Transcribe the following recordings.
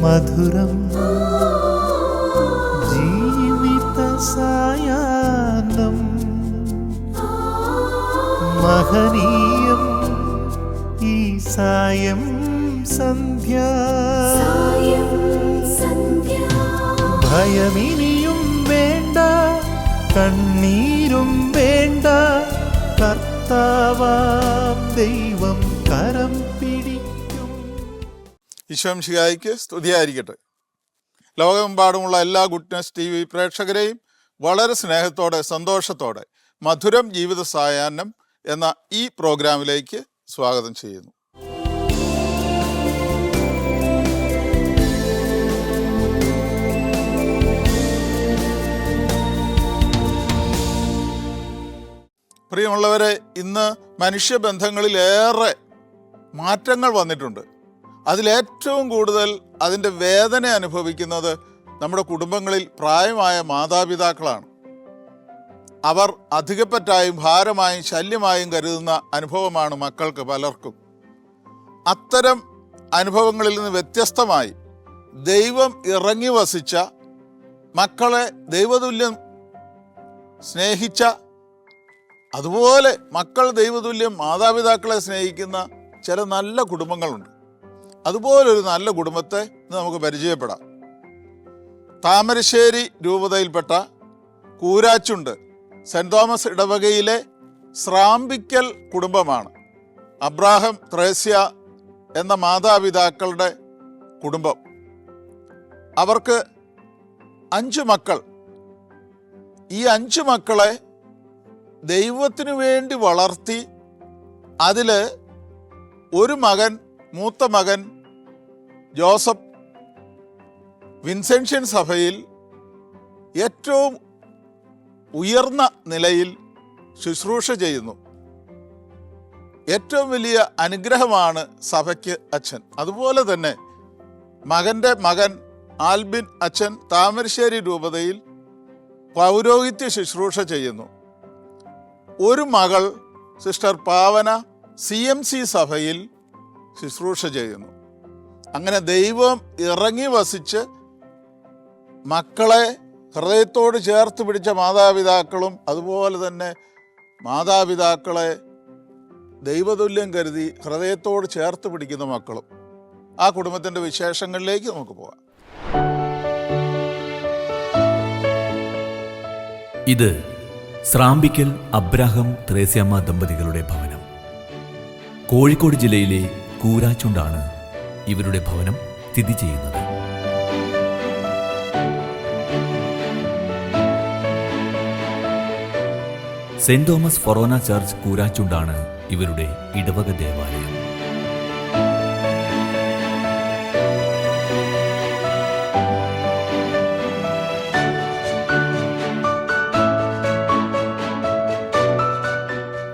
മധുരം ജീവിത സായാഹ്നം മഹനീയം ഈ സായം സന്ധ്യ ഭയമിനിയും വേണ്ട കണ്ണീരും വേണ്ട കർത്താവാം ദൈവം കരം പിടിക്കും. ഈശോ മിശിഹായ്ക്ക് സ്തുതിയായിരിക്കട്ടെ. ലോകമെമ്പാടുമുള്ള എല്ലാ ഗുഡ്നസ് TV പ്രേക്ഷകരെയും വളരെ സ്നേഹത്തോടെ സന്തോഷത്തോടെ മധുരം ജീവിത സായാഹ്നം എന്ന ഈ പ്രോഗ്രാമിലേക്ക് സ്വാഗതം ചെയ്യുന്നു. പ്രിയമുള്ളവരെ, ഇന്ന് മനുഷ്യബന്ധങ്ങളിലേറെ മാറ്റങ്ങൾ വന്നിട്ടുണ്ട്. അതിലേറ്റവും കൂടുതൽ അതിൻ്റെ വേദന അനുഭവിക്കുന്നത് നമ്മുടെ കുടുംബങ്ങളിൽ പ്രായമായ മാതാപിതാക്കളാണ്. അവർ അധികപ്പറ്റായും ഭാരമായും ശല്യമായും കരുതുന്ന അനുഭവമാണ് മക്കൾക്ക് പലർക്കും. അത്തരം അനുഭവങ്ങളിൽ നിന്ന് വ്യത്യസ്തമായി ദൈവം ഇറങ്ങി വസിച്ച, മക്കളെ ദൈവതുല്യം സ്നേഹിച്ച, അതുപോലെ മക്കൾ ദൈവതുല്യം മാതാപിതാക്കളെ സ്നേഹിക്കുന്ന ചില നല്ല കുടുംബങ്ങളുണ്ട്. അതുപോലൊരു നല്ല കുടുംബത്തെ ഇന്ന് നമുക്ക് പരിചയപ്പെടാം. താമരശ്ശേരി രൂപതയിൽപ്പെട്ട കൂരാച്ചുണ്ട് സെൻറ് തോമസ് ഇടവകയിലെ സ്രാമ്പിക്കൽ കുടുംബമാണ് അബ്രാഹം ത്രേസ്യ എന്ന മാതാപിതാക്കളുടെ കുടുംബം. അവർക്ക് 5 മക്കൾ. ഈ 5 മക്കളെ ദൈവത്തിനു വേണ്ടി വളർത്തി അതിൽ ഒരു മകൻ, മൂത്ത മകൻ ജോസഫ്, വിൻസെൻഷ്യൻ സഭയിൽ ഏറ്റവും ഉയർന്ന നിലയിൽ ശുശ്രൂഷ ചെയ്യുന്നു. ഏറ്റവും വലിയ അനുഗ്രഹമാണ് സഭയ്ക്ക് അച്ഛൻ. അതുപോലെ തന്നെ മകൻ്റെ മകൻ ആൽബിൻ അച്ഛൻ താമരശ്ശേരി രൂപതയിൽ പൗരോഹിത്യ ശുശ്രൂഷ ചെയ്യുന്നു. ഒരു മകൾ സിസ്റ്റർ പാവന CMC സഭയിൽ ശുശ്രൂഷ ചെയ്യുന്നു. അങ്ങനെ ദൈവം ഇറങ്ങി വസിച്ച് മക്കളെ ഹൃദയത്തോട് ചേർത്ത് പിടിച്ച മാതാപിതാക്കളും, അതുപോലെ തന്നെ മാതാപിതാക്കളെ ദൈവതുല്യം കരുതി ഹൃദയത്തോട് ചേർത്ത് പിടിക്കുന്ന മക്കളും. ആ കുടുംബത്തിൻ്റെ വിശേഷങ്ങളിലേക്ക് നമുക്ക് പോകാം. ഇത് സ്രാമ്പിക്കൽ അബ്രാഹം ത്രേസ്യാമ്മ ദമ്പതികളുടെ ഭവനം. കോഴിക്കോട് ജില്ലയിലെ കൂരാച്ചുണ്ടാണ് ഇവരുടെ ഭവനം സ്ഥിതി ചെയ്യുന്നത്. സെന്റ് തോമസ് ഫൊറോന ചർച്ച് കൂരാച്ചുണ്ടാണ് ഇവരുടെ ഇടവക ദേവാലയം.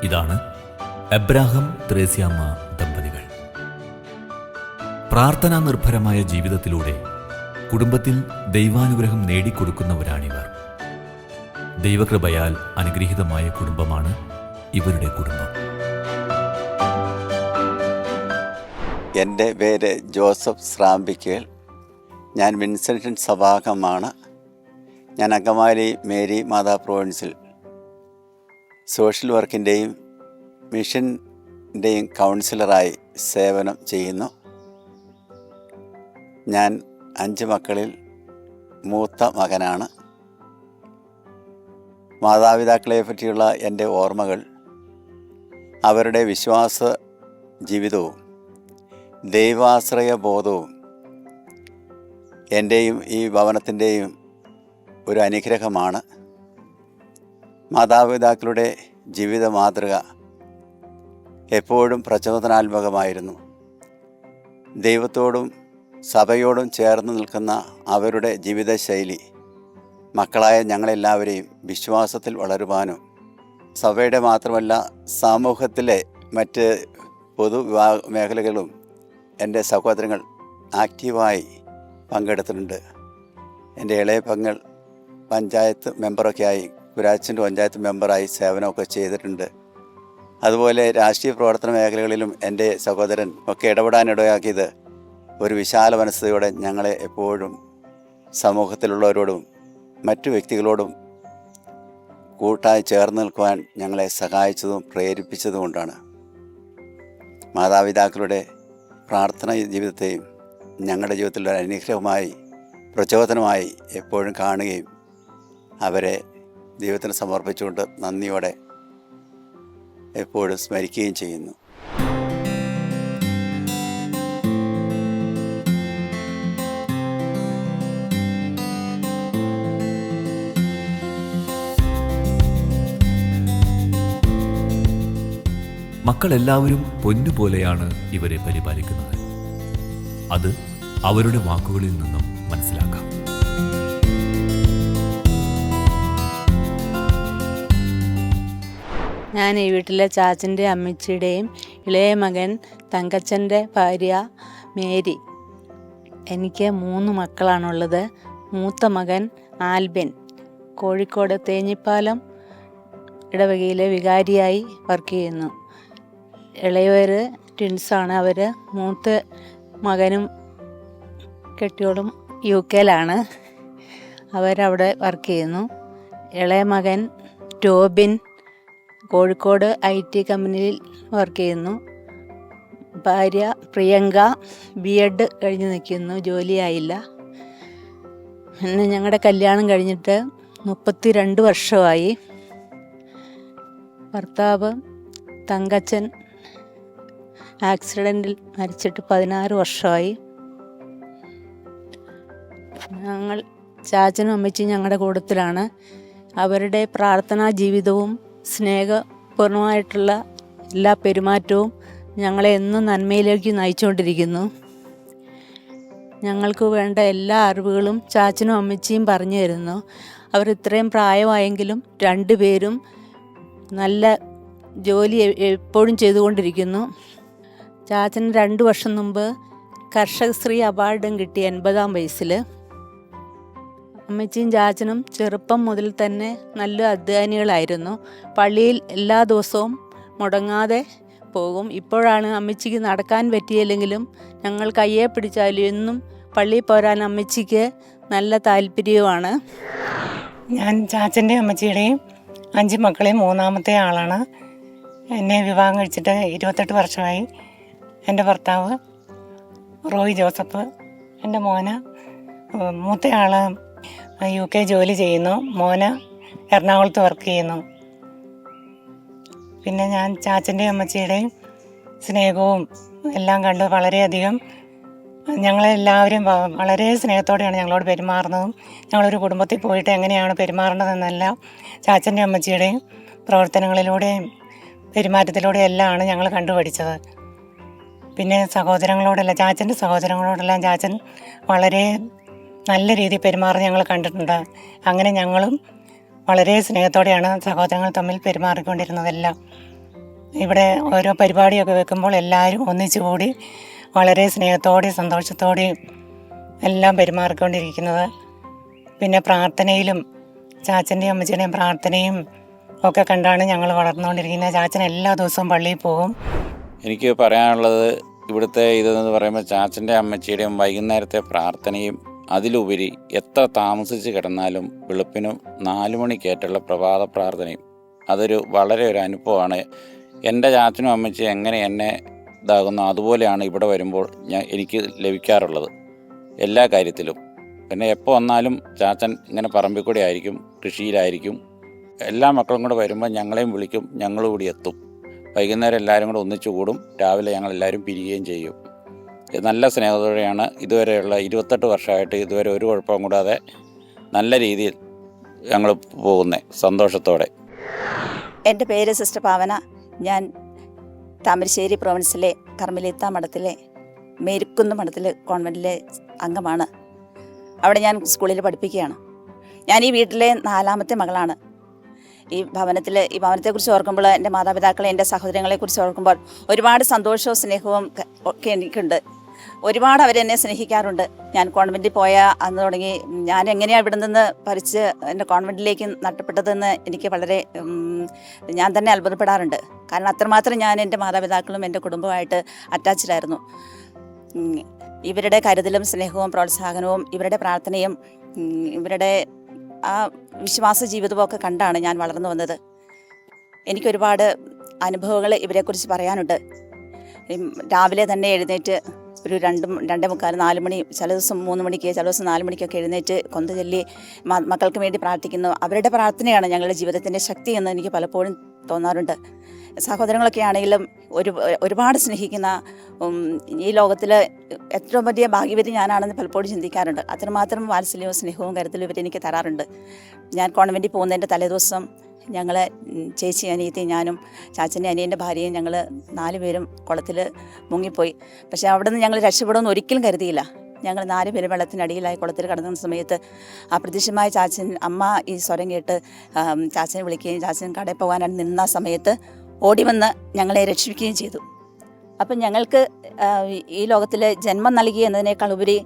ഇതാണ് അബ്രാഹം ത്രേസ്യാമ്മ ദമ്പതികൾ. പ്രാർത്ഥനാ നിർഭരമായ ജീവിതത്തിലൂടെ കുടുംബത്തിൽ ദൈവാനുഗ്രഹം നേടിക്കൊടുക്കുന്നവരാണിവർ. ദൈവകൃപയാൽ അനുഗ്രഹീതമായ കുടുംബമാണ് ഇവരുടെ കുടുംബം. എൻ്റെ പേര് ജോസഫ് സ്രാമ്പിക്കൽ. ഞാൻ വിൻസെൻഷ്യൻ സഭാംഗമാണ്. ഞാൻ അങ്കമാലി മേരി മാതാ പ്രൊവിൻസിൽ സോഷ്യൽ വർക്കിൻ്റെയും മിഷൻ്റെയും കൗൺസിലറായി സേവനം ചെയ്യുന്നു. ഞാൻ 5 മക്കളിൽ മൂത്ത മകനാണ്. മാതാപിതാക്കളെ പറ്റിയുള്ള എൻ്റെ ഓർമ്മകൾ അവരുടെ വിശ്വാസ ജീവിതവും ദൈവാശ്രയ ബോധവും എൻ്റെയും ഈ ഭവനത്തിൻ്റെയും ഒരു അനുഗ്രഹമാണ്. മാതാപിതാക്കളുടെ ജീവിത മാതൃക എപ്പോഴും പ്രചോദനാത്മകമായിരുന്നു. ദൈവത്തോടും സഭയോടും ചേർന്ന് നിൽക്കുന്ന അവരുടെ ജീവിതശൈലി മക്കളായ ഞങ്ങളെല്ലാവരെയും വിശ്വാസത്തിൽ വളരുവാനും സഭയുടെ മാത്രമല്ല സമൂഹത്തിലെ മറ്റ് പൊതു മേഖലകളും എൻ്റെ സഹോദരങ്ങൾ ആക്റ്റീവായി പങ്കെടുത്തിട്ടുണ്ട്. എൻ്റെ ഇളയ പെങ്ങൾ പഞ്ചായത്ത് മെമ്പറൊക്കെയായി, കുരാച്ചിൻ്റെ പഞ്ചായത്ത് മെമ്പറായി സേവനമൊക്കെ ചെയ്തിട്ടുണ്ട്. അതുപോലെ രാഷ്ട്രീയ പ്രവർത്തന മേഖലകളിലും എൻ്റെ സഹോദരൻ ഒക്കെ ഇടപെടാനിടയാക്കിയത് ഒരു വിശാല മനസ്സോടെ ഞങ്ങളെ എപ്പോഴും സമൂഹത്തിലുള്ളവരോടും മറ്റു വ്യക്തികളോടും കൂട്ടായി ചേർന്ന് നിൽക്കുവാൻ ഞങ്ങളെ സഹായിച്ചതും പ്രേരിപ്പിച്ചതുകൊണ്ടാണ്. മാതാപിതാക്കളുടെ പ്രാർത്ഥന ജീവിതത്തെയും ഞങ്ങളുടെ ജീവിതത്തിലുള്ള അനുഗ്രഹമായി പ്രചോദനമായി എപ്പോഴും കാണുകയും അവരെ ദൈവത്തിന് സമർപ്പിച്ചുകൊണ്ട് നന്ദിയോടെ എപ്പോഴും സ്മരിക്കുകയും ചെയ്യുന്നു. മക്കളെല്ലാവരും പൊന്നുപോലെയാണ് ഇവരെ പരിപാലിക്കുന്നത്. അത് അവരുടെ വാക്കുകളിൽ നിന്നും മനസ്സിലാക്കാം. ഞാൻ ഈ വീട്ടിലെ ചാച്ചൻ്റെ അമ്മച്ചിയുടെയും ഇളയ മകൻ തങ്കച്ചൻ്റെ ഭാര്യ മേരി. എനിക്ക് 3 മക്കളാണുള്ളത്. മൂത്ത മകൻ ആൽബിൻ കോഴിക്കോട് തേഞ്ഞിപ്പാലം ഇടവകയിലെ വികാരിയായി വർക്ക് ചെയ്യുന്നു. ഇളയവർ ട്വിൻസാണ്. അവർ മൂത്ത മകനും കെട്ടിയോളും UK-ലാണ്. അവരവിടെ വർക്ക് ചെയ്യുന്നു. ഇളയ മകൻ ടോബിൻ കോഴിക്കോട് IT കമ്പനിയിൽ വർക്ക് ചെയ്യുന്നു. ഭാര്യ പ്രിയങ്ക B.Ed കഴിഞ്ഞ് നിൽക്കുന്നു, ജോലിയായില്ല. പിന്നെ ഞങ്ങളുടെ കല്യാണം കഴിഞ്ഞിട്ട് 32 വർഷമായി. ഭർത്താവ് തങ്കച്ചൻ ആക്സിഡൻറ്റിൽ മരിച്ചിട്ട് 16 വർഷമായി. ഞങ്ങൾ ചാച്ചനും അമ്മച്ചിയും ഞങ്ങളുടെ കൂട്ടത്തിലാണ്. അവരുടെ പ്രാർത്ഥനാ ജീവിതവും സ്നേഹപൂർണ്ണമായിട്ടുള്ള എല്ലാ പെരുമാറ്റവും ഞങ്ങളെ എന്നും നന്മയിലേക്ക് നയിച്ചുകൊണ്ടിരിക്കുന്നു. ഞങ്ങൾക്ക് വേണ്ട എല്ലാ അറിവുകളും ചാച്ചനും അമ്മച്ചിയും പറഞ്ഞു തരുന്നു. അവർ ഇത്രയും പ്രായമായെങ്കിലും 2 പേരും നല്ല ജോലി എപ്പോഴും ചെയ്തുകൊണ്ടിരിക്കുന്നു. ചാച്ചന് 2 വർഷം മുമ്പ് കർഷകശ്രീ അവാർഡും കിട്ടി 80-ാം വയസ്സിൽ. അമ്മച്ചിയും ചാച്ചനും ചെറുപ്പം മുതൽ തന്നെ നല്ല അധ്വാനികളായിരുന്നു. പള്ളിയിൽ എല്ലാ ദിവസവും മുടങ്ങാതെ പോകും. ഇപ്പോഴാണ് അമ്മച്ചിക്ക് നടക്കാൻ പറ്റിയില്ലെങ്കിലും ഞങ്ങൾ കയ്യെ പിടിച്ചാലും എന്നും പള്ളിയിൽ പോരാൻ അമ്മച്ചിക്ക് നല്ല താല്പര്യവുമാണ്. ഞാൻ ചാച്ചൻ്റെ അമ്മച്ചിയുടെയും 5 മക്കളെയും 3-ാമത്തെ ആളാണ്. എന്നെ വിവാഹം കഴിച്ചിട്ട് 28 വർഷമായി. എൻ്റെ ഭർത്താവ് റോയ് ജോസഫ്. എൻ്റെ മോന് മൂത്തയാൾ UK ജോലി ചെയ്യുന്നു. മോന് എറണാകുളത്ത് വർക്ക് ചെയ്യുന്നു. പിന്നെ ഞാൻ ചാച്ചൻ്റെയും അമ്മച്ചിയുടെയും സ്നേഹവും എല്ലാം കണ്ട് വളരെയധികം ഞങ്ങളെല്ലാവരും വളരെ സ്നേഹത്തോടെയാണ് ഞങ്ങളോട് പെരുമാറുന്നതും ഞങ്ങളൊരു കുടുംബത്തിൽ പോയിട്ട് എങ്ങനെയാണ് പെരുമാറേണ്ടതെന്നെല്ലാം ചാച്ചൻ്റെയും അമ്മച്ചിയുടെയും പ്രവർത്തനങ്ങളിലൂടെയും പെരുമാറ്റത്തിലൂടെയും എല്ലാമാണ് ഞങ്ങൾ കണ്ടുപഠിച്ചത്. പിന്നെ ചാച്ചൻ്റെ സഹോദരങ്ങളോടെല്ലാം ചാച്ചൻ വളരെ നല്ല രീതിയിൽ പെരുമാറി ഞങ്ങൾ കണ്ടിട്ടുണ്ട്. അങ്ങനെ ഞങ്ങളും വളരെ സ്നേഹത്തോടെയാണ് സഹോദരങ്ങൾ തമ്മിൽ പെരുമാറിക്കൊണ്ടിരുന്നതെല്ലാം. ഇവിടെ ഓരോ പരിപാടിയൊക്കെ വെക്കുമ്പോൾ എല്ലാവരും ഒന്നിച്ചു കൂടി വളരെ സ്നേഹത്തോടെയും സന്തോഷത്തോടെയും എല്ലാം പെരുമാറിക്കൊണ്ടിരിക്കുന്നത്. പിന്നെ പ്രാർത്ഥനയിലും ചാച്ചൻ്റെയും അമ്മച്ചിയുടെയും പ്രാർത്ഥനയും ഒക്കെ കണ്ടാണ് ഞങ്ങൾ വളർന്നുകൊണ്ടിരിക്കുന്നത്. ചാച്ചൻ എല്ലാ ദിവസവും പള്ളിയിൽ പോകും. എനിക്ക് പറയാനുള്ളത് ഇവിടുത്തെ ഇതെന്ന് പറയുമ്പോൾ ചാച്ചൻ്റെ അമ്മച്ചിയുടെയും വൈകുന്നേരത്തെ പ്രാർത്ഥനയും അതിലുപരി എത്ര താമസിച്ച് കിടന്നാലും വെളുപ്പിനും 4 മണിക്കേറ്റുള്ള പ്രഭാത പ്രാർത്ഥനയും അതൊരു വളരെ ഒരു അനുഭവമാണ്. എൻ്റെ ചാച്ചനും അമ്മച്ചിയും എങ്ങനെ എന്നെ ഇതാകുന്നു അതുപോലെയാണ് ഇവിടെ വരുമ്പോൾ എനിക്ക് ലഭിക്കാറുള്ളത് എല്ലാ കാര്യത്തിലും. പിന്നെ എപ്പോൾ വന്നാലും ചാച്ചൻ ഇങ്ങനെ പറമ്പിൽ കൂടെ ആയിരിക്കും, കൃഷിയിലായിരിക്കും. എല്ലാ മക്കളും കൂടെ വരുമ്പോൾ ഞങ്ങളെയും വിളിക്കും, ഞങ്ങളും കൂടി എത്തും. വൈകുന്നേരം എല്ലാവരും കൂടെ ഒന്നിച്ചു കൂടും. രാവിലെ ഞങ്ങളെല്ലാവരും പിരിയുകയും ചെയ്യും. നല്ല സ്നേഹത്തോടെയാണ് ഇതുവരെയുള്ള 28 വർഷമായിട്ട് ഇതുവരെ ഒരു കുഴപ്പവും കൂടാതെ നല്ല രീതിയിൽ ഞങ്ങൾ പോകുന്നത്, സന്തോഷത്തോടെ. എൻ്റെ പേര് സിസ്റ്റർ പാവന. ഞാൻ താമരശ്ശേരി പ്രൊവിൻസിലെ കർമ്മലീത്ത മഠത്തിലെ മേരിക്കുന്ന് മഠത്തിലെ കോൺവെൻറ്റിലെ അംഗമാണ്. അവിടെ ഞാൻ സ്കൂളിൽ പഠിപ്പിക്കുകയാണ്. ഞാൻ ഈ വീട്ടിലെ 4ാമത്തെ മകളാണ്. ഈ ഭവനത്തെക്കുറിച്ച് ഓർക്കുമ്പോൾ എൻ്റെ മാതാപിതാക്കളെ, എൻ്റെ സഹോദരങ്ങളെക്കുറിച്ച് ഓർക്കുമ്പോൾ ഒരുപാട് സന്തോഷവും സ്നേഹവും ഒക്കെ എനിക്കുണ്ട്. ഒരുപാട് അവരെന്നെ സ്നേഹിക്കാറുണ്ട്. ഞാൻ കോൺവെൻറ്റിൽ പോയ അന്ന് തുടങ്ങി ഞാൻ എങ്ങനെയാണ് ഇവിടെ നിന്ന് പറിച്ച് എൻ്റെ കോൺവെൻറ്റിലേക്ക് നഷ്ടപ്പെട്ടതെന്ന് എനിക്ക് വളരെ ഞാൻ തന്നെ അത്ഭുതപ്പെടാറുണ്ട്. കാരണം അത്രമാത്രം ഞാൻ എൻ്റെ മാതാപിതാക്കളും എൻ്റെ കുടുംബമായിട്ട് അറ്റാച്ച്ഡായിരുന്നു. ഇവരുടെ കരുതലും സ്നേഹവും പ്രോത്സാഹനവും ഇവരുടെ പ്രാർത്ഥനയും ഇവരുടെ ആ വിശ്വാസ ജീവിതവും ഒക്കെ കണ്ടാണ് ഞാൻ വളർന്നു വന്നത്. എനിക്കൊരുപാട് അനുഭവങ്ങൾ ഇവരെക്കുറിച്ച് പറയാനുണ്ട്. രാവിലെ തന്നെ എഴുന്നേറ്റ് ഒരു 2:45 4 മണി, ചില ദിവസം 3 മണിക്ക്, ചില ദിവസം 4 മണിക്കൊക്കെ എഴുന്നേറ്റ് കൊന്ത ചൊല്ലി മക്കൾക്ക് വേണ്ടി പ്രാർത്ഥിക്കുന്നു. അവരുടെ പ്രാർത്ഥനയാണ് ഞങ്ങളുടെ ജീവിതത്തിൻ്റെ ശക്തി എന്ന് എനിക്ക് പലപ്പോഴും തോന്നാറുണ്ട്. സഹോദരങ്ങളൊക്കെ ആണെങ്കിലും ഒരുപാട് സ്നേഹിക്കുന്ന, ഈ ലോകത്തിൽ ഏറ്റവും വലിയ ഭാഗ്യവതി ഞാനാണെന്ന് പലപ്പോഴും ചിന്തിക്കാറുണ്ട്. അത്രമാത്രം വാത്സല്യവും സ്നേഹവും കരുതലും ഇവരെനിക്ക് തരാറുണ്ട്. ഞാൻ കോൺവെൻറ്റിൽ പോകുന്നതിൻ്റെ തലേദിവസം ഞങ്ങൾ ചേച്ചി അനിയത്തി, ഞാനും ചാച്ചൻ്റെ അനിയൻ്റെ ഭാര്യയും ഞങ്ങൾ 4 പേരും കുളത്തിൽ മുങ്ങിപ്പോയി. പക്ഷേ അവിടെ നിന്ന് ഞങ്ങൾ രക്ഷപ്പെടുമെന്ന് ഒരിക്കലും കരുതിയില്ല. ഞങ്ങൾ 4 പേരും വെള്ളത്തിനടിയിലായി കുളത്തിൽ കിടന്ന സമയത്ത് അപ്രത്യക്ഷമായ ചാച്ചൻ, അമ്മ ഈ സ്വരം കേട്ട് ചാച്ചനെ വിളിക്കുകയും ചാച്ചൻ കടയിൽ പോകാനായിട്ട് നിന്ന സമയത്ത് ഓടി വന്ന് ഞങ്ങളെ രക്ഷിക്കുകയും ചെയ്തു. അപ്പം ഞങ്ങൾക്ക് ഈ ലോകത്തിൽ ജന്മം നൽകി എന്നതിനേക്കാൾ ഉപരി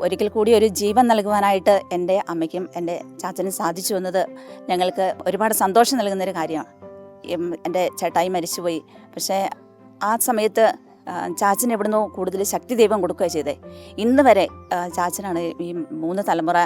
ഒരിക്കൽ കൂടി ഒരു ജീവൻ നൽകുവാനായിട്ട് എൻ്റെ അമ്മയ്ക്കും എൻ്റെ ചാച്ചനും സാധിച്ചു എന്നത് ഞങ്ങൾക്ക് ഒരുപാട് സന്തോഷം നൽകുന്നൊരു കാര്യമാണ്. എൻ്റെ ചേട്ടായി മരിച്ചുപോയി. പക്ഷേ ആ സമയത്ത് ചാച്ചന് എവിടുന്നോ കൂടുതൽ ശക്തി ദൈവം കൊടുക്കുക ചെയ്തേ. ഇന്ന് വരെ ചാച്ചനാണ് ഈ 3 തലമുറ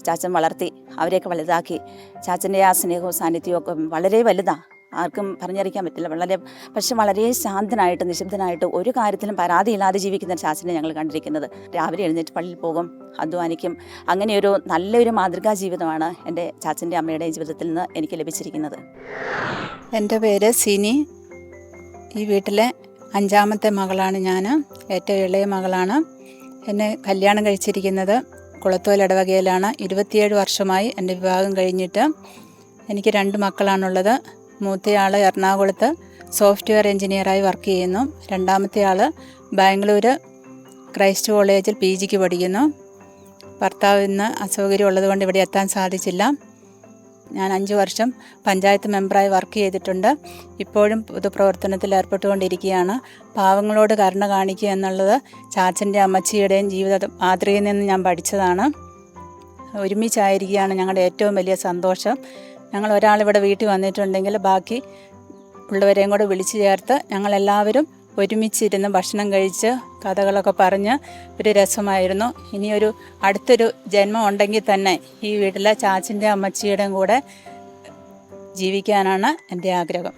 ചാച്ചൻ വളർത്തി, അവരെയൊക്കെ വലുതാക്കി. ചാച്ചൻ്റെ ആ സ്നേഹവും സാന്നിധ്യവും ഒക്കെ വളരെ വലുതാണ്, ആർക്കും പറഞ്ഞറിയിക്കാൻ പറ്റില്ല. പക്ഷെ വളരെ ശാന്തനായിട്ട് നിശബ്ദനായിട്ട് ഒരു കാര്യത്തിലും പരാതിയില്ലാതെ ജീവിക്കുന്ന ചാച്ചനെ ഞങ്ങൾ കണ്ടിരിക്കുന്നത്. രാവിലെ എഴുന്നേറ്റ് പള്ളിയിൽ പോകും, അധ്വാനിക്കും. അങ്ങനെയൊരു നല്ലൊരു മാതൃകാ ജീവിതമാണ് എൻ്റെ ചാച്ചൻ്റെ അമ്മയുടെ ജീവിതത്തിൽ നിന്ന് എനിക്ക് ലഭിച്ചിരിക്കുന്നത്. എൻ്റെ പേര് സിനി. ഈ വീട്ടിലെ 5ാമത്തെ മകളാണ് ഞാൻ. ഏറ്റവും ഇളയ മകളാണ്. എന്നെ കല്യാണം കഴിച്ചിരിക്കുന്നത് കുളത്തോൽ ഇടവകയിലാണ്. 27 വർഷമായി എൻ്റെ വിവാഹം കഴിഞ്ഞിട്ട്. എനിക്ക് 2 മക്കളാണുള്ളത്. മൂത്തയാൾ എറണാകുളത്ത് സോഫ്റ്റ്വെയർ എഞ്ചിനീയറായി വർക്ക് ചെയ്യുന്നു. 2ാമത്തെ ആൾ ബാംഗ്ലൂർ ക്രൈസ്റ്റ് കോളേജിൽ PGക്ക് പഠിക്കുന്നു. ഭർത്താവ് ഇന്ന് അസൗകര്യം ഉള്ളതുകൊണ്ട് ഇവിടെ എത്താൻ സാധിച്ചില്ല. ഞാൻ 5 വർഷം പഞ്ചായത്ത് മെമ്പറായി വർക്ക് ചെയ്തിട്ടുണ്ട്. ഇപ്പോഴും പൊതുപ്രവർത്തനത്തിൽ ഏർപ്പെട്ടുകൊണ്ടിരിക്കുകയാണ്. പാവങ്ങളോട് കരുണ കാണിക്കുക എന്നുള്ളത് ചാച്ചൻ്റെ അമ്മച്ചിയുടെയും ജീവിത മാതൃകയിൽ നിന്ന് ഞാൻ പഠിച്ചതാണ്. ഒരുമിച്ചായിരിക്കുകയാണ് ഞങ്ങളുടെ ഏറ്റവും വലിയ സന്തോഷം. ഞങ്ങൾ ഒരാളിവിടെ വീട്ടിൽ വന്നിട്ടുണ്ടെങ്കിൽ ബാക്കി ഉള്ളവരെയും കൂടെ വിളിച്ചു ചേർത്ത് ഞങ്ങളെല്ലാവരും ഒരുമിച്ചിരുന്ന് ഭക്ഷണം കഴിച്ച് കഥകളൊക്കെ പറഞ്ഞ് ഒരു രസമായിരുന്നു. ഇനിയൊരു അടുത്തൊരു ജന്മം ഉണ്ടെങ്കിൽ തന്നെ ഈ വീട്ടിലെ ചാച്ചൻ്റെ അമ്മച്ചിയുടെയും കൂടെ ജീവിക്കാനാണ് എൻ്റെ ആഗ്രഹം.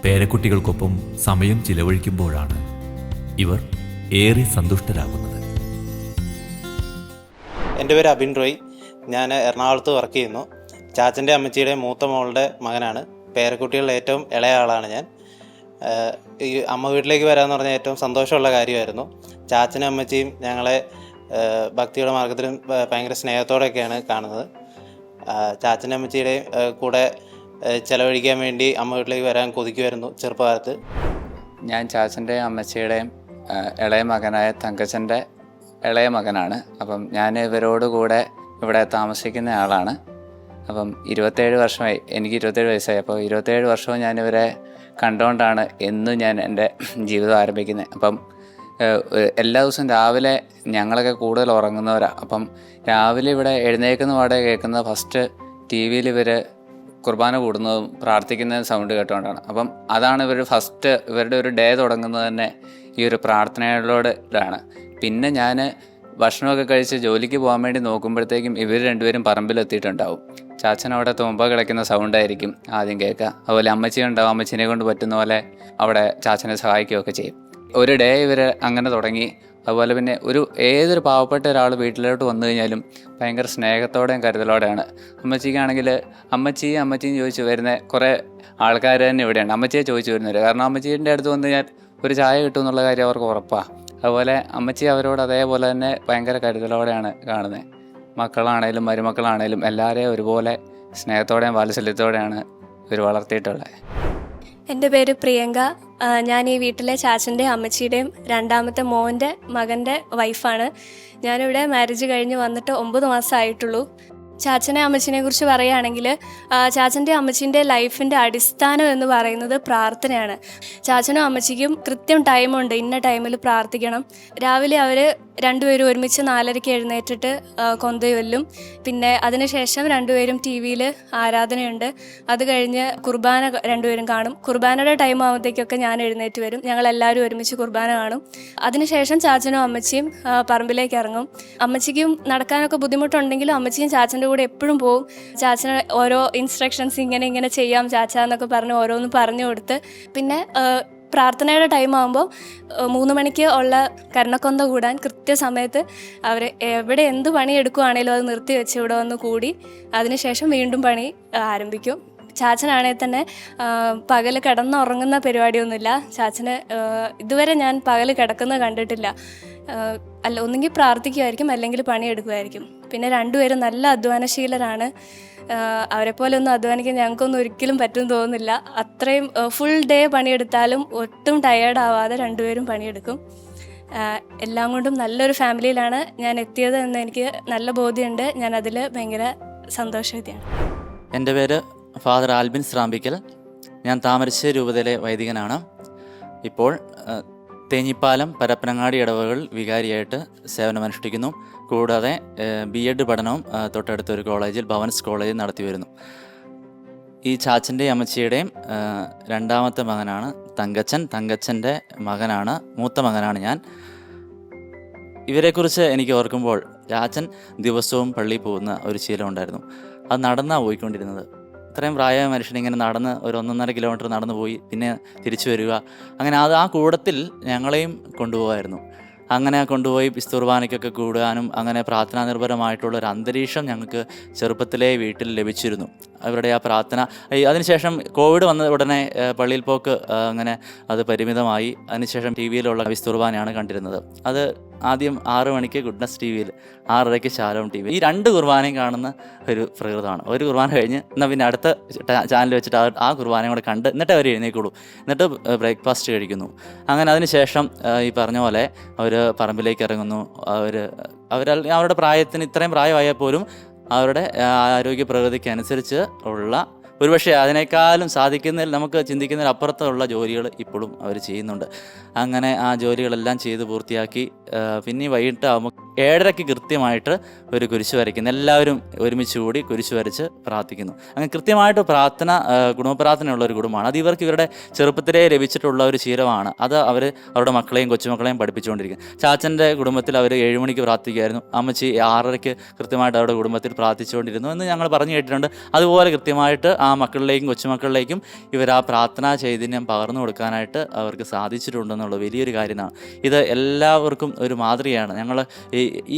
പേരക്കുട്ടികൾക്കൊപ്പം സമയം ചിലവഴിക്കുമ്പോഴാണ് ഇവർ ഏറെ സന്തുഷ്ടരാകുന്നത്. എൻ്റെ പേര് അബിൻ റോയ്. ഞാൻ എറണാകുളത്ത് വർക്ക് ചെയ്യുന്നു. ചാച്ചൻ്റെ അമ്മച്ചിയുടെ മൂത്ത മോളുടെ മകനാണ്. പേരക്കുട്ടികളുടെ ഏറ്റവും ഇളയ ആളാണ് ഞാൻ. ഈ അമ്മ വീട്ടിലേക്ക് വരാമെന്ന് പറഞ്ഞാൽ ഏറ്റവും സന്തോഷമുള്ള കാര്യമായിരുന്നു. ചാച്ചനും അമ്മച്ചിയും ഞങ്ങളെ ഭക്തിയുടെ മാർഗത്തിലും ഭയങ്കര സ്നേഹത്തോടെയൊക്കെയാണ് കാണുന്നത്. ചാച്ചൻ്റെ അമ്മച്ചിയുടെ കൂടെ ചിലവഴിക്കാൻ വേണ്ടി അമ്മ വീട്ടിലേക്ക് വരാൻ കൊതിക്കുമായിരുന്നു ചെറുപ്പകാലത്ത്. ഞാൻ ചാച്ചൻ്റെ അമ്മച്ചിയുടെയും ഇളയ മകനായ തങ്കച്ചൻ്റെ ഇളയ മകനാണ്. അപ്പം ഞാൻ ഇവരോട് കൂടെ ഇവിടെ താമസിക്കുന്ന ആളാണ്. അപ്പം 27 വർഷമായി, എനിക്ക് 27 വയസ്സായി. അപ്പോൾ 27 വർഷവും ഞാനിവരെ കണ്ടുകൊണ്ടാണ് എന്നും ഞാൻ എൻ്റെ ജീവിതം ആരംഭിക്കുന്നത്. അപ്പം എല്ലാ ദിവസവും രാവിലെ ഞങ്ങളൊക്കെ കൂടുതൽ ഉറങ്ങുന്നവരാണ്. അപ്പം രാവിലെ ഇവിടെ എഴുന്നേൽക്കുന്ന പാടെ കേൾക്കുന്ന ഫസ്റ്റ് TV-യിൽ ഇവർ കുർബാന കൂടുന്നതും പ്രാർത്ഥിക്കുന്നതും സൗണ്ട് കേട്ടുകൊണ്ടാണ്. അപ്പം അതാണ് ഇവരുടെ ഒരു ഡേ തുടങ്ങുന്നത് തന്നെ ഈ ഒരു പ്രാർത്ഥനകളിലൂടെയാണ്. പിന്നെ ഞാൻ ഭക്ഷണമൊക്കെ കഴിച്ച് ജോലിക്ക് പോകാൻ വേണ്ടി നോക്കുമ്പോഴത്തേക്കും ഇവർ 2 പേരും പറമ്പിലെത്തിയിട്ടുണ്ടാവും. ചാച്ചൻ അവിടെ തുമ്പ കളിക്കുന്ന സൗണ്ടായിരിക്കും ആദ്യം കേൾക്കുക. അതുപോലെ അമ്മച്ചി ഉണ്ടാവും. അമ്മച്ചിനെ കൊണ്ട് പറ്റുന്ന പോലെ അവിടെ ചാച്ചനെ സഹായിക്കുകയൊക്കെ ചെയ്യും. ഒരു ഡേ ഇവർ അങ്ങനെ തുടങ്ങി. അതുപോലെ പിന്നെ ഏതൊരു പാവപ്പെട്ട ഒരാൾ വീട്ടിലോട്ട് വന്നു കഴിഞ്ഞാലും ഭയങ്കര സ്നേഹത്തോടെയും കരുതലോടെയാണ്. അമ്മച്ചിക്കാണെങ്കിൽ അമ്മച്ചിയും ചോദിച്ചു വരുന്ന കുറേ ആൾക്കാർ തന്നെ ഇവിടെയാണ്. അമ്മച്ചിയെ ചോദിച്ചു വരുന്നത്. കാരണം അമ്മച്ചീൻ്റെ അടുത്ത് വന്നു കഴിഞ്ഞാൽ ഒരു ചായ കിട്ടും എന്നുള്ള കാര്യം അവർക്ക് ഉറപ്പാണ്. അതുപോലെ അമ്മച്ചി അവരോട് അതേപോലെ തന്നെ ഭയങ്കര കരുതലോടെയാണ് കാണുന്നത്. മക്കളാണേലും മരുമക്കളാണേലും എല്ലാവരെയും ഒരുപോലെ സ്നേഹത്തോടെയും വാത്സല്യത്തോടെയാണ് ഇവർ വളർത്തിയിട്ടുള്ളത്. എൻ്റെ പേര് പ്രിയങ്ക. ഞാൻ ഈ വീട്ടിലെ ചാച്ചൻ്റെയും അമ്മച്ചിയുടെയും 2ാമത്തെ മോൻ്റെ മകൻ്റെ വൈഫാണ്. ഞാനിവിടെ മാരേജ് കഴിഞ്ഞ് വന്നിട്ട് 9 മാസമായിട്ടുള്ളൂ. ചാച്ചനെ അമ്മച്ചിനെ കുറിച്ച് പറയുകയാണെങ്കിൽ ചാച്ചൻ്റെ അമ്മച്ചീൻ്റെ ലൈഫിൻ്റെ അടിസ്ഥാനം എന്ന് പറയുന്നത് പ്രാർത്ഥനയാണ്. ചാച്ചനും അമ്മച്ചിക്കും കൃത്യം ടൈമുണ്ട്, ഇന്ന ടൈമിൽ പ്രാർത്ഥിക്കണം. രാവിലെ അവർ രണ്ടുപേരും ഒരുമിച്ച് 4:30 എഴുന്നേറ്റിട്ട് കൊന്ത ചൊല്ലും. പിന്നെ അതിനുശേഷം രണ്ടുപേരും ടി വിയിൽ ആരാധനയുണ്ട്. അത് കഴിഞ്ഞ് കുർബാന രണ്ടുപേരും കാണും. കുർബാനയുടെ ടൈം ആകുമ്പോഴത്തേക്കൊക്കെ ഞാൻ എഴുന്നേറ്റ് വരും. ഞങ്ങളെല്ലാവരും ഒരുമിച്ച് കുർബാന കാണും. അതിനുശേഷം ചാച്ചനും അമ്മച്ചിയും പറമ്പിലേക്ക് ഇറങ്ങും. അമ്മച്ചിക്കും നടക്കാനൊക്കെ ബുദ്ധിമുട്ടുണ്ടെങ്കിലും അമ്മച്ചിയും ചാച്ചൻ്റെ കൂടെ എപ്പോഴും പോവും. ചാച്ചന് ഓരോ ഇൻസ്ട്രക്ഷൻസ് ഇങ്ങനെ ചെയ്യാം ചാച്ച എന്നൊക്കെ പറഞ്ഞ് ഓരോന്ന് പറഞ്ഞു കൊടുത്ത്, പിന്നെ പ്രാർത്ഥനയുടെ ടൈം ആകുമ്പോൾ 3 മണിക്ക് ഉള്ള കരണക്കൊന്ത കൂടാൻ കൃത്യസമയത്ത് അവർ എവിടെ എന്ത് പണി എടുക്കുകയാണെങ്കിലും അത് നിർത്തി വെച്ച് ഇവിടെ വന്ന് കൂടി അതിനുശേഷം വീണ്ടും പണി ആരംഭിക്കും. ചാച്ചനാണെങ്കിൽ തന്നെ പകൽ കിടന്നുറങ്ങുന്ന പരിപാടിയൊന്നുമില്ല. ചാച്ചന് ഇതുവരെ ഞാൻ പകൽ കിടക്കുന്നത് കണ്ടിട്ടില്ല. അല്ല, ഒന്നുകിൽ പ്രാർത്ഥിക്കുമായിരിക്കും അല്ലെങ്കിൽ പണിയെടുക്കുമായിരിക്കും. പിന്നെ രണ്ടുപേരും നല്ല അധ്വാനശീലരാണ്. അവരെപ്പോലെ ഒന്നും അധ്വാനിക്കാൻ ഞങ്ങൾക്കൊന്നും ഒരിക്കലും പറ്റും തോന്നുന്നില്ല. അത്രയും ഫുൾ ഡേ പണിയെടുത്താലും ഒട്ടും ടയേർഡാവാതെ രണ്ടുപേരും പണിയെടുക്കും. എല്ലാം കൊണ്ടും നല്ലൊരു ഫാമിലിയിലാണ് ഞാൻ എത്തിയത് എന്ന് എനിക്ക് നല്ല ബോധ്യമുണ്ട്. ഞാൻ അതിൽ ഭയങ്കര സന്തോഷവതിയാണ്. എൻ്റെ പേര് ഫാദർ ആൽബിൻ സ്രാമ്പിക്കൽ. ഞാൻ താമരശ്ശേരി രൂപതയിലെ വൈദികനാണ്. ഇപ്പോൾ തേഞ്ഞിപ്പാലം പരപ്പനങ്ങാടി ഇടവകൾ വികാരിയായിട്ട് സേവനമനുഷ്ഠിക്കുന്നു. കൂടാതെ BEd പഠനവും തൊട്ടടുത്തൊരു കോളേജിൽ ഭവൻസ് കോളേജിൽ നടത്തി വരുന്നു. ഈ ചാച്ചൻ്റെയും അമ്മച്ചിയുടെയും രണ്ടാമത്തെ മകനാണ് തങ്കച്ചൻ്റെ മകനാണ്, മൂത്ത മകനാണ് ഞാൻ. ഇവരെക്കുറിച്ച് എനിക്ക് ഓർക്കുമ്പോൾ ചാച്ചൻ ദിവസവും പള്ളിയിൽ പോകുന്ന ഒരു ശീലം ഉണ്ടായിരുന്നു. അത് നടന്നാണ് പോയിക്കൊണ്ടിരുന്നത്. ഇത്രയും പ്രായമായ മനുഷ്യൻ ഇങ്ങനെ നടന്ന് ഒരു 1.5 കിലോമീറ്റർ നടന്നു പോയി പിന്നെ തിരിച്ചു വരിക, അങ്ങനെ അത് ആ കൂടത്തിൽ ഞങ്ങളെയും കൊണ്ടുപോകായിരുന്നു. അങ്ങനെ കൊണ്ടുപോയി കുർബാനയ്ക്കൊക്കെ കൂടാനും അങ്ങനെ പ്രാർത്ഥനാ നിർഭരമായിട്ടുള്ള ഒരു അന്തരീക്ഷം ഞങ്ങൾക്ക് ചെറുപ്പത്തിലേ വീട്ടിൽ ലഭിച്ചിരുന്നു. അവരുടെ ആ പ്രാർത്ഥന, അതിനുശേഷം കോവിഡ് വന്ന ഉടനെ പള്ളിയിൽ പോക്ക് അങ്ങനെ അത് പരിമിതമായി. അതിനുശേഷം ടി വിയിലുള്ള കുർബാനയാണ് കണ്ടിരുന്നത്. അത് ആദ്യം 6 മണിക്ക് ഗുഡ്നസ് ടി വിയിൽ, 6:30 ശാലോം ടി വി. ഈ 2 കുർബാനയും കാണുന്ന ഒരു പ്രകൃതമാണ്. ഒരു കുർബാന കഴിഞ്ഞ് എന്നാൽ പിന്നെ അടുത്ത ചാനൽ വെച്ചിട്ട് ആ കുർബാനയും കൂടെ കണ്ട് എന്നിട്ട് അവർ എഴുന്നേക്കുള്ളൂ. എന്നിട്ട് ബ്രേക്ക്ഫാസ്റ്റ് കഴിക്കുന്നു. അങ്ങനെ അതിനുശേഷം ഈ പറഞ്ഞ പോലെ അവർ പറമ്പിലേക്ക് ഇറങ്ങുന്നു. അവരുടെ പ്രായത്തിന്, ഇത്രയും പ്രായമായാൽ പോലും അവരുടെ ആരോഗ്യ പ്രകൃതിക്ക് അനുസരിച്ച് ഉള്ള, ഒരുപക്ഷെ അതിനേക്കാളും സാധിക്കുന്നതിൽ നമുക്ക് ചിന്തിക്കുന്നതിൽ അപ്പുറത്തുള്ള ജോലികൾ ഇപ്പോഴും അവർ ചെയ്യുന്നുണ്ട്. അങ്ങനെ ആ ജോലികളെല്ലാം ചെയ്ത് പൂർത്തിയാക്കി പിന്നെ വൈകിട്ട് ആകുമ്പോൾ 7:30 കൃത്യമായിട്ട് ഒരു കുരിശ് വരയ്ക്കുന്നു. എല്ലാവരും ഒരുമിച്ച് കൂടി കുരിശ് വരച്ച് പ്രാർത്ഥിക്കുന്നു. അങ്ങനെ കൃത്യമായിട്ട് പ്രാർത്ഥന, കുടുംബപ്രാർത്ഥനയുള്ള ഒരു കുടുംബമാണ്. അത് ഇവർക്ക് ഇവരുടെ ചെറുപ്പത്തിലേ ലഭിച്ചിട്ടുള്ള ഒരു ശീലമാണ്. അത് അവരുടെ മക്കളെയും കൊച്ചുമക്കളെയും പഠിപ്പിച്ചുകൊണ്ടിരിക്കും. ചാച്ചൻ്റെ കുടുംബത്തിൽ അവർ 7 മണിക്ക് പ്രാർത്ഥിക്കുമായിരുന്നു. അമ്മച്ചി 6:30 കൃത്യമായിട്ട് അവരുടെ കുടുംബത്തിൽ പ്രാർത്ഥിച്ചുകൊണ്ടിരുന്നു എന്ന് ഞങ്ങൾ പറഞ്ഞു കേട്ടിട്ടുണ്ട്. അതുപോലെ കൃത്യമായിട്ട് ആ മക്കളിലേക്കും കൊച്ചുമക്കളിലേക്കും ഇവർ ആ പ്രാർത്ഥനാ ചൈതന്യം പകർന്നു കൊടുക്കാനായിട്ട് അവർക്ക് സാധിച്ചിട്ടുണ്ടെന്നുള്ള വലിയൊരു കാര്യമാണ്. ഇത് എല്ലാവർക്കും ഒരു മാതൃകയാണ്. ഞങ്ങൾ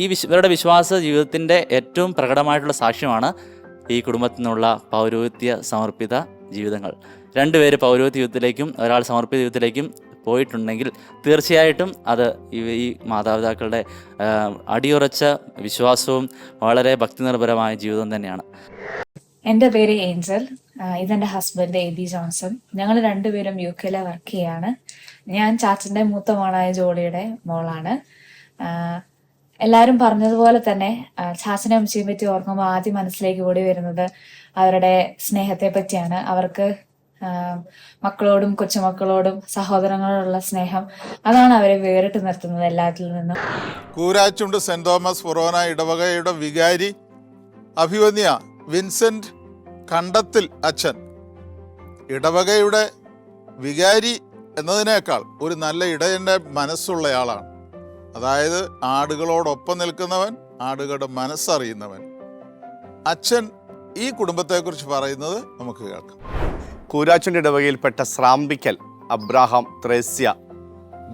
ഇവരുടെ വിശ്വാസ ജീവിതത്തിൻ്റെ ഏറ്റവും പ്രകടമായിട്ടുള്ള സാക്ഷ്യമാണ് ഈ കുടുംബത്തിൽ നിന്നുള്ള പൗരോഹിത്യ സമർപ്പിത ജീവിതങ്ങൾ. 2 പേര് പൗരോഹിത്യ ജീവിതത്തിലേക്കും ഒരാൾ സമർപ്പിത ജീവിതത്തിലേക്കും പോയിട്ടുണ്ടെങ്കിൽ തീർച്ചയായിട്ടും അത് ഈ മാതാപിതാക്കളുടെ അടിയുറച്ച വിശ്വാസവും വളരെ ഭക്തിനിർഭരമായ ജീവിതം തന്നെയാണ്. എൻ്റെ പേര് ഏഞ്ചൽ. ഇതെൻ്റെ ഹസ്ബൻഡ് AB ജോൺസൺ. ഞങ്ങൾ 2 പേരും UK വർക്ക് ചെയ്യാണ്. ഞാൻ ചാച്ചൻ്റെ മൂത്ത മോളായ ജോളിയുടെ മോളാണ്. എല്ലാവരും പറഞ്ഞതുപോലെ തന്നെ ചാച്ചനെ അമ്മച്ചിയെ പറ്റി ഓർക്കുമ്പോൾ ആദ്യം മനസ്സിലേക്ക് ഓടി വരുന്നത് അവരുടെ സ്നേഹത്തെ പറ്റിയാണ്. അവർക്ക് മക്കളോടും കൊച്ചുമക്കളോടും സഹോദരങ്ങളോടുള്ള സ്നേഹം, അതാണ് അവരെ വേറിട്ട് നിർത്തുന്നത് എല്ലാത്തിൽ നിന്നും. കൂരാച്ചുണ്ട് സെന്റ് തോമസ് ഫൊറോന ഇടവകയുടെ വികാരി അഭിവന്യ വിൻസെന്റ് കണ്ടത്തിൽ അച്ഛൻ ഇടവകയുടെ വികാരി എന്നതിനേക്കാൾ ഒരു നല്ല ഇടയൻ്റെ മനസ്സുള്ളയാളാണ്. അതായത് ആടുകളോടൊപ്പം നിൽക്കുന്നവൻ, ആടുകളുടെ മനസ്സറിയുന്നവൻ. അച്ഛൻ ഈ കുടുംബത്തെക്കുറിച്ച് പറയുന്നത് നമുക്ക് കേൾക്കാം. കൂരാച്ചുണ്ട് ഇടവകയിൽപ്പെട്ട സ്രാമ്പിക്കൽ അബ്രാഹാം ത്രേസ്യ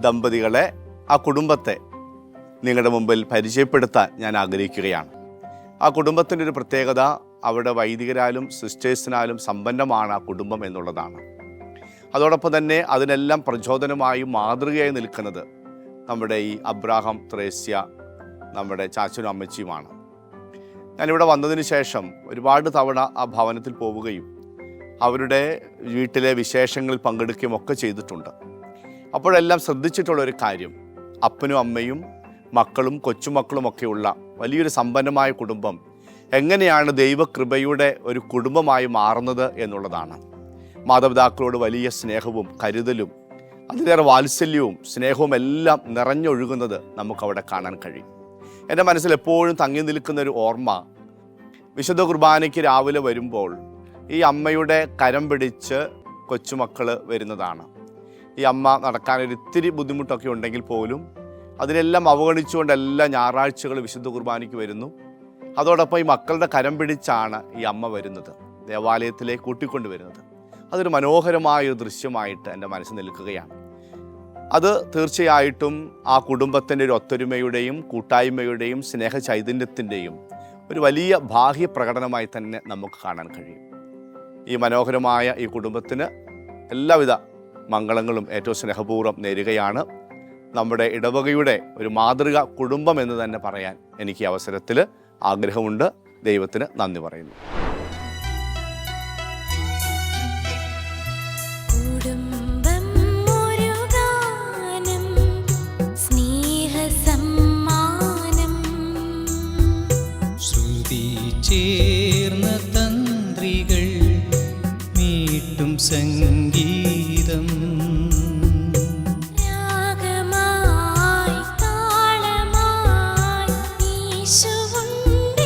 ദമ്പതികളെ, ആ കുടുംബത്തെ നിങ്ങളുടെ മുമ്പിൽ പരിചയപ്പെടുത്താൻ ഞാൻ ആഗ്രഹിക്കുകയാണ്. ആ കുടുംബത്തിൻ്റെ ഒരു പ്രത്യേകത അവിടെ വൈദികരാലും സിസ്റ്റേഴ്സിനാലും സമ്പന്നമാണ് ആ കുടുംബം എന്നുള്ളതാണ്. അതോടൊപ്പം തന്നെ അതിനെല്ലാം പ്രചോദനമായും മാതൃകയായി നിൽക്കുന്നത് നമ്മുടെ ഈ അബ്രാഹാം ത്രേസ്യ, നമ്മുടെ ചാച്ചനും അമ്മച്ചിയുമാണ്. ഞാനിവിടെ വന്നതിന് ശേഷം ഒരുപാട് തവണ ആ ഭവനത്തിൽ പോവുകയും അവരുടെ വീട്ടിലെ വിശേഷങ്ങളിൽ പങ്കെടുക്കുകയും ഒക്കെ ചെയ്തിട്ടുണ്ട്. അപ്പോഴെല്ലാം ശ്രദ്ധിച്ചിട്ടുള്ളൊരു കാര്യം, അപ്പനും അമ്മയും മക്കളും കൊച്ചുമക്കളും ഒക്കെയുള്ള വലിയൊരു സമ്പന്നമായ കുടുംബം എങ്ങനെയാണ് ദൈവകൃപയുടെ ഒരു കുടുംബമായി മാറുന്നത് എന്നുള്ളതാണ്. മാതാപിതാക്കളോട് വലിയ സ്നേഹവും കരുതലും അതിലേറെ വാത്സല്യവും സ്നേഹവും എല്ലാം നിറഞ്ഞൊഴുകുന്നത് നമുക്കവിടെ കാണാൻ കഴിയും. എൻ്റെ മനസ്സിൽ എപ്പോഴും തങ്ങി നിൽക്കുന്ന ഒരു ഓർമ്മ, വിശുദ്ധ കുർബാനയ്ക്ക് രാവിലെ വരുമ്പോൾ ഈ അമ്മയുടെ കരം പിടിച്ച് കൊച്ചുമക്കൾ വരുന്നതാണ്. ഈ അമ്മ നടക്കാനൊരു ഇത്തിരി ബുദ്ധിമുട്ടൊക്കെ ഉണ്ടെങ്കിൽ പോലും അതിനെല്ലാം അവഗണിച്ചുകൊണ്ട് എല്ലാ ഞായറാഴ്ചകൾ വിശുദ്ധ കുർബാനയ്ക്ക് വരുന്നു. അതോടൊപ്പം ഈ മക്കളുടെ കരം പിടിച്ചാണ് ഈ അമ്മ വരുന്നത്, ദേവാലയത്തിലേക്ക് കൂട്ടിക്കൊണ്ടുവരുന്നത്. അതൊരു മനോഹരമായൊരു ദൃശ്യമായിട്ട് എൻ്റെ മനസ്സിൽ നിൽക്കുകയാണ്. അത് തീർച്ചയായിട്ടും ആ കുടുംബത്തിൻ്റെ ഒരു ഒത്തൊരുമയുടെയും കൂട്ടായ്മയുടെയും സ്നേഹ ചൈതന്യത്തിൻ്റെയും ഒരു വലിയ ബാഹ്യ പ്രകടനമായി തന്നെ നമുക്ക് കാണാൻ കഴിയും. ഈ മനോഹരമായ ഈ കുടുംബത്തിന് എല്ലാവിധ മംഗളങ്ങളും ഏറ്റവും സ്നേഹപൂർവ്വം നേരുകയാണ്. നമ്മുടെ ഇടവകയുടെ ഒരു മാതൃക കുടുംബം എന്ന് തന്നെ പറയാൻ എനിക്ക് അവസരത്തിൽ ആഗ്രഹമുണ്ട്. ദൈവത്തിന് നന്ദി പറയുന്നു. ചേർന്ന തന്ത്രികൾ മീട്ടും സംഗീതം, രാഗമായി താളമായി യേശുവുണ്ടെങ്കിൽ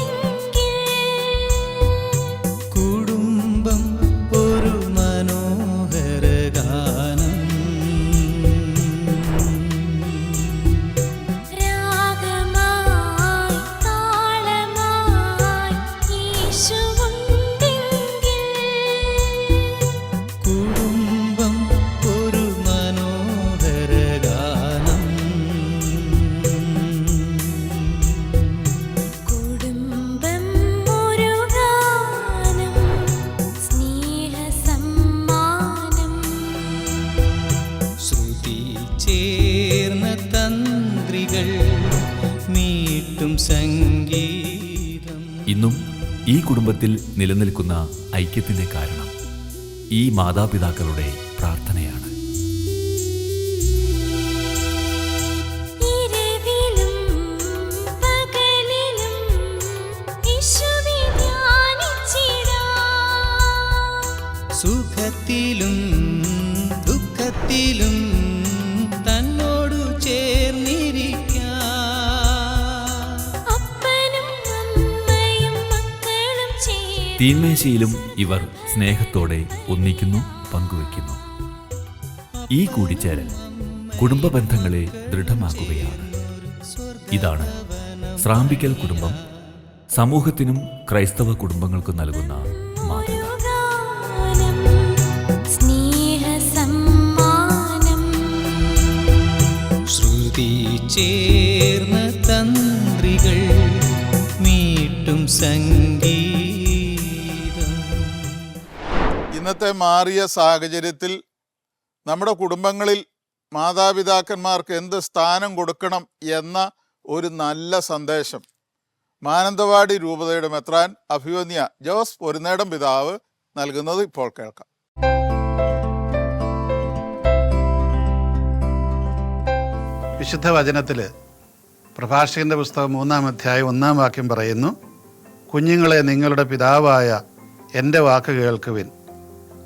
കുടുംബം ഒരു മനോഹര ഗാനം. രാഗമായി താളമായി യേശുവുണ്ടെങ്കിൽ കുടുംബം ഒരു മനോഹര ഗാനം. കുടുംബം ഒരു ഗാനം, സ്നേഹസമ്മാനം. ശ്രുതി ചേർന്ന തന്ത്രികൾ മീട്ടും സംഗീതം. ഇന്നും ഈ കുടുംബത്തിൽ നിലനിൽക്കുന്ന ഐക്യത്തിന്റെ കാരണം ഈ മാതാപിതാക്കളുടെ പ്രാർത്ഥനയാണ്. ഇരവിലും പകലിലും യേശുവെ ധ്യാനിച്ചിടാം. സുഖത്തിലും ദുഃഖത്തിലും തന്നോടു ചേർന്നിരിക്കാം. അപ്പനും അമ്മയും മക്കളും ചേർന്ന് തീന്മേശയിലും ഇവർ സ്നേഹത്തോടെ ഒന്നിക്കുന്നു, പങ്കുവയ്ക്കുന്നു. ഈ കൂടിച്ചേരൽ കുടുംബ ബന്ധങ്ങളെ ദൃഢമാക്കുകയാണ്. ഇതാണ് സ്രാമ്പിക്കൽ കുടുംബം സമൂഹത്തിനും ക്രൈസ്തവ കുടുംബങ്ങൾക്കും നൽകുന്ന മാതൃക. ഗാനം, സ്നേഹസമ്മാനം. ശ്രുതി ചേർന്ന തന്ത്രികൾ മീട്ടും സംഗീതം. ഇന്നത്തെ മാറിയ സാഹചര്യത്തിൽ നമ്മുടെ കുടുംബങ്ങളിൽ മാതാപിതാക്കന്മാർക്ക് എന്ത് സ്ഥാനം കൊടുക്കണം എന്ന ഒരു നല്ല സന്ദേശം മാനന്തവാടി രൂപതയുടെ മെത്രാൻ അഭിവന്യ ജോസ് പൊരുന്നേടം പിതാവ് നൽകുന്നത് ഇപ്പോൾ കേൾക്കാം. വിശുദ്ധ വചനത്തിൽ പ്രഭാഷകന്റെ പുസ്തകം 3-ാം അധ്യായം 1-ാം വാക്യം പറയുന്നു, കുഞ്ഞുങ്ങളെ നിങ്ങളുടെ പിതാവായ എൻ്റെ വാക്ക് കേൾക്കുവിൻ,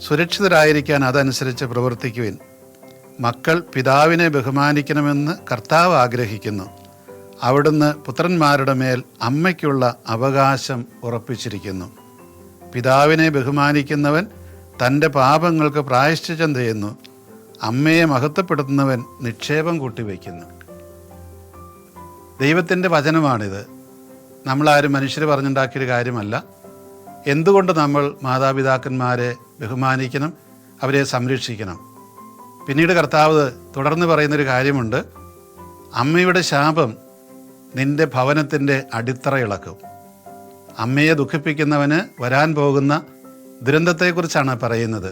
സുരക്ഷിതരായിരിക്കാൻ അതനുസരിച്ച് പ്രവർത്തിക്കുവിൻ. മക്കൾ പിതാവിനെ ബഹുമാനിക്കണമെന്ന് കർത്താവ് ആഗ്രഹിക്കുന്നു. അവിടുന്ന് പുത്രന്മാരുടെ മേൽ അമ്മയ്ക്കുള്ള അവകാശം ഉറപ്പിച്ചിരിക്കുന്നു. പിതാവിനെ ബഹുമാനിക്കുന്നവൻ തൻ്റെ പാപങ്ങൾക്ക് പ്രായശ്ചിത്തം ചെയ്യുന്നു. അമ്മയെ മഹത്വപ്പെടുത്തുന്നവൻ നിക്ഷേപം കൂട്ടിവയ്ക്കുന്നു. ദൈവത്തിൻ്റെ വചനമാണിത്. നമ്മളാരും മനുഷ്യർ പറഞ്ഞുണ്ടാക്കിയൊരു കാര്യമല്ല. എന്തുകൊണ്ട് നമ്മൾ മാതാപിതാക്കന്മാരെ ബഹുമാനിക്കണം, അവരെ സംരക്ഷിക്കണം? പിന്നീട് കർത്താവ് തുടർന്ന് പറയുന്നൊരു കാര്യമുണ്ട്, അമ്മയുടെ ശാപം നിന്റെ ഭവനത്തിൻ്റെ അടിത്തറ ഇളക്കും. അമ്മയെ ദുഃഖിപ്പിക്കുന്നവന് വരാൻ പോകുന്ന ദുരന്തത്തെക്കുറിച്ചാണ് പറയുന്നത്.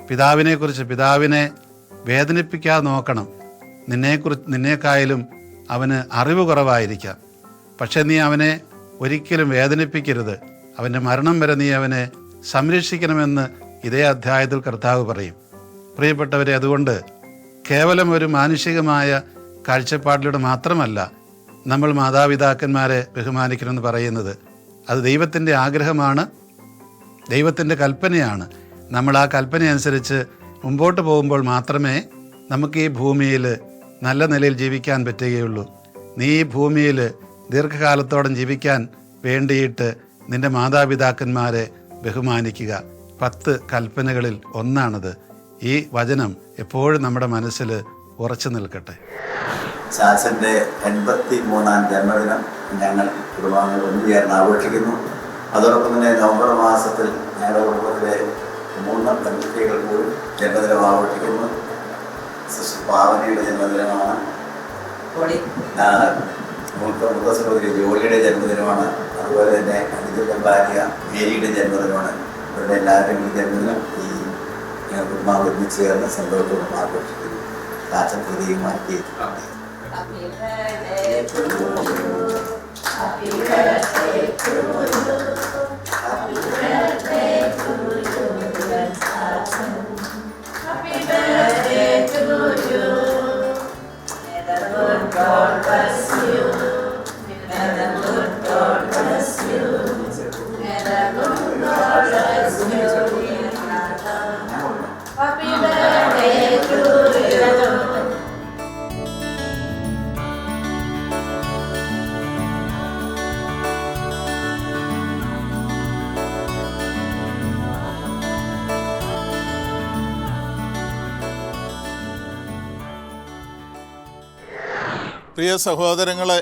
പിതാവിനെക്കുറിച്ച്, പിതാവിനെ വേദനിപ്പിക്കാതെ നോക്കണം. നിന്നേക്കായാലും അവന് അറിവ് കുറവായിരിക്കാം, പക്ഷെ നീ അവനെ ഒരിക്കലും വേദനിപ്പിക്കരുത്. അവൻ്റെ മരണം വരെ നീ അവനെ സംരക്ഷിക്കണമെന്ന് ഇതേ അധ്യായത്തിൽ കർത്താവ് പറയും. പ്രിയപ്പെട്ടവരെ, അതുകൊണ്ട് കേവലം ഒരു മാനുഷികമായ കാഴ്ചപ്പാടിലൂടെ മാത്രമല്ല നമ്മൾ മാതാപിതാക്കന്മാരെ ബഹുമാനിക്കണമെന്ന് പറയുന്നത്. അത് ദൈവത്തിൻ്റെ ആഗ്രഹമാണ്, ദൈവത്തിൻ്റെ കൽപ്പനയാണ്. നമ്മൾ ആ കൽപ്പന അനുസരിച്ച് മുമ്പോട്ട് പോകുമ്പോൾ മാത്രമേ നമുക്ക് ഈ ഭൂമിയിൽ നല്ല നിലയിൽ ജീവിക്കാൻ പറ്റുകയുള്ളൂ. നീ ഈ ഭൂമിയിൽ ദീർഘകാലത്തോളം ജീവിക്കാൻ വേണ്ടിയിട്ട് നിൻ്റെ മാതാപിതാക്കന്മാരെ ബഹുമാനിക്കുക. 10 കൽപ്പനകളിൽ ഒന്നാണത്. ഈ വചനം എപ്പോഴും നമ്മുടെ മനസ്സിൽ ഉറച്ചു നിൽക്കട്ടെ. ചാച്ചൻ്റെ 83-ാം ജന്മദിനം ഞങ്ങൾ കുടുംബാംഗങ്ങൾ ഒന്നുചേർന്ന് ആഘോഷിക്കുന്നു. അതോടൊപ്പം തന്നെ നവംബർ മാസത്തിൽ ഞങ്ങളുടെ കുടുംബത്തിലെ 3 പെൺകുട്ടികൾ കൂടി ജന്മദിനം ആഘോഷിക്കുന്നു. സിസ്റ്റർ പാവനയുടെ ജന്മദിനമാണ്. മൂത്ത സഹോദരി ജോലിയുടെ ജന്മദിനമാണ്. അതുപോലെ തന്നെ അനുജന്റെ ഭാര്യ മേരിയുടെ ജന്മദിനമാണ്. ഇവരുടെ എല്ലാവരുടെയും ഈ ജന്മദിനം ഈ കുടുംബാംഗങ്ങൾ ഒരുമിച്ച് ചേർന്ന് സന്തോഷവും ആഘോഷിക്കുന്നു. ചാച്ചൻ ഹൃദയം മാറ്റി പ്രിയ സഹോദരങ്ങളെ,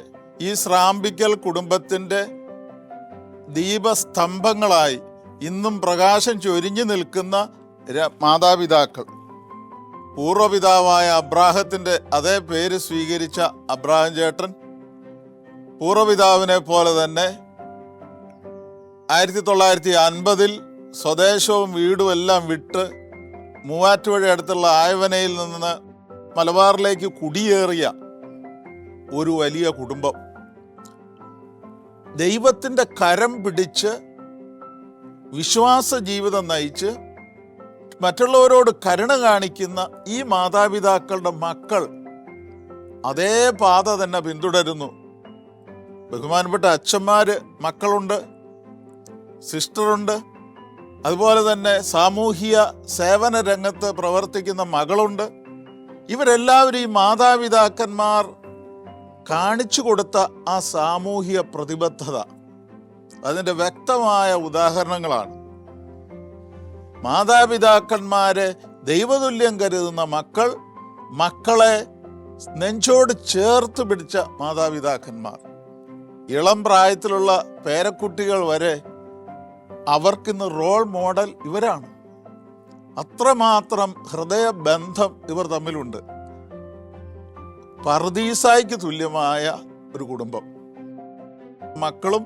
ഈ ശ്രാമ്പിക്കൽ കുടുംബത്തിൻ്റെ ദീപസ്തംഭങ്ങളായി ഇന്നും പ്രകാശം ചൊരിഞ്ഞു നിൽക്കുന്ന മാതാപിതാക്കൾ, പൂർവ്വപിതാവായ അബ്രാഹത്തിൻ്റെ അതേ പേര് സ്വീകരിച്ച അബ്രാഹം ചേട്ടൻ, പൂർവ്വപിതാവിനെ പോലെ തന്നെ 1950 സ്വദേശവും വീടും എല്ലാം വിട്ട് മൂവാറ്റുപുഴ അടുത്തുള്ള ആയവനയിൽ നിന്ന് മലബാറിലേക്ക് കുടിയേറിയ ഒരു വലിയ കുടുംബം. ദൈവത്തിൻ്റെ കരം പിടിച്ച് വിശ്വാസ ജീവിതം നയിച്ച് മറ്റുള്ളവരോട് കരുണ കാണിക്കുന്ന ഈ മാതാപിതാക്കളുടെ മക്കൾ അതേ പാത തന്നെ പിന്തുടരുന്നു. ബഹുമാനപ്പെട്ട അച്ഛന്മാർ മക്കളുണ്ട്, സിസ്റ്ററുണ്ട്, അതുപോലെ തന്നെ സാമൂഹിക സേവന രംഗത്ത് പ്രവർത്തിക്കുന്ന മകളുണ്ട്. ഇവരെല്ലാവരും ഈ മാതാപിതാക്കന്മാർ കാണിച്ചു കൊടുത്ത ആ സാമൂഹിക പ്രതിബദ്ധത അതിൻ്റെ വ്യക്തമായ ഉദാഹരണങ്ങളാണ്. മാതാപിതാക്കന്മാരെ ദൈവതുല്യം കരുതുന്ന മക്കൾ, മക്കളെ നെഞ്ചോട് ചേർത്ത് പിടിച്ച മാതാപിതാക്കന്മാർ, ഇളം പ്രായത്തിലുള്ള പേരക്കുട്ടികൾ വരെ അവർക്കിന്ന് റോൾ മോഡൽ ഇവരാണ്. അത്രമാത്രം ഹൃദയബന്ധം ഇവർ തമ്മിലുണ്ട്. പർദീസായ്ക്ക് തുല്യമായ ഒരു കുടുംബം. മക്കളും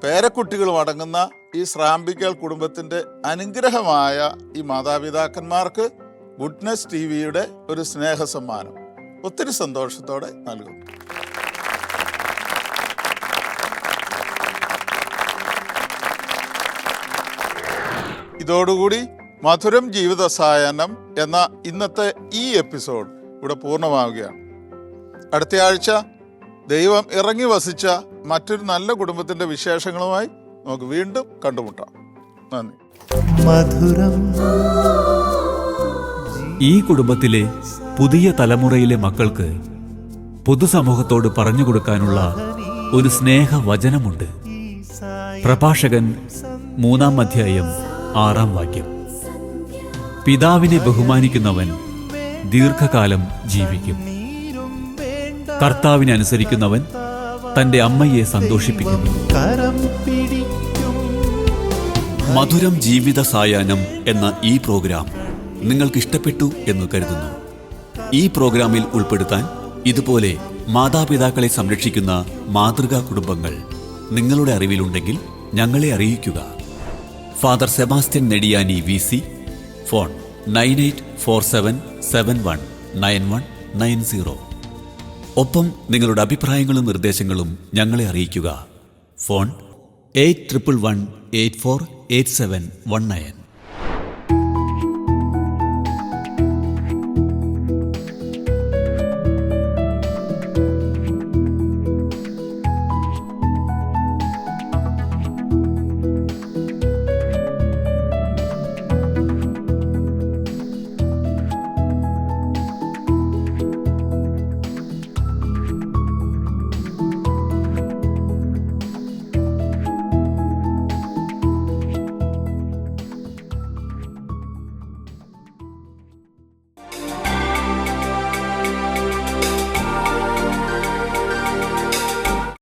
പേരക്കുട്ടികളും അടങ്ങുന്ന ഈ ശ്രാമ്പിക്കൽ കുടുംബത്തിൻ്റെ അനുഗ്രഹമായ ഈ മാതാപിതാക്കന്മാർക്ക് ഗുഡ്നസ് ടിവിയുടെ ഒരു സ്നേഹസമ്മാനം ഒത്തിരി സന്തോഷത്തോടെ നൽകും. ഇതോടുകൂടി മധുരം ജീവിത സായാഹ്നം എന്ന ഇന്നത്തെ ഈ എപ്പിസോഡ് ഇവിടെ പൂർണ്ണമാവുകയാണ്. അടുത്ത ആഴ്ച ദൈവം ഇറങ്ങി വസിച്ച മറ്റൊരു നല്ല കുടുംബത്തിൻ്റെ വിശേഷങ്ങളുമായി നമുക്ക് വീണ്ടും കണ്ടുമുട്ടാം. നന്ദി. ഈ കുടുംബത്തിലെ പുതിയ തലമുറയിലെ മക്കൾക്ക് പൊതുസമൂഹത്തോട് പറഞ്ഞു കൊടുക്കാനുള്ള ഒരു സ്നേഹവചനമുണ്ട്. പ്രഭാഷകൻ 3-ാം അധ്യായം 6-ാം വാക്യം. പിതാവിനെ ബഹുമാനിക്കുന്നവൻ ദീർഘകാലം ജീവിക്കും. കർത്താവിനെ അനുസരിക്കുന്നവൻ തന്റെ അമ്മയെ സന്തോഷിപ്പിക്കുന്നു. മധുരം ജീവിത സായാഹ്നം എന്ന ഈ പ്രോഗ്രാം നിങ്ങൾക്ക് ഇഷ്ടപ്പെട്ടു എന്ന് കരുതുന്നു. ഈ പ്രോഗ്രാമിൽ ഉൾപ്പെടുത്താൻ ഇതുപോലെ മാതാപിതാക്കളെ സംരക്ഷിക്കുന്ന മാതൃകാ കുടുംബങ്ങൾ നിങ്ങളുടെ അറിവിലുണ്ടെങ്കിൽ ഞങ്ങളെ അറിയിക്കുക. Father Sebastian Nediyani VC, phone 9847719190. ഒപ്പം നിങ്ങളുടെ അഭിപ്രായങ്ങളും നിർദ്ദേശങ്ങളും ഞങ്ങളെ അറിയിക്കുക. ഫോൺ 8111848719.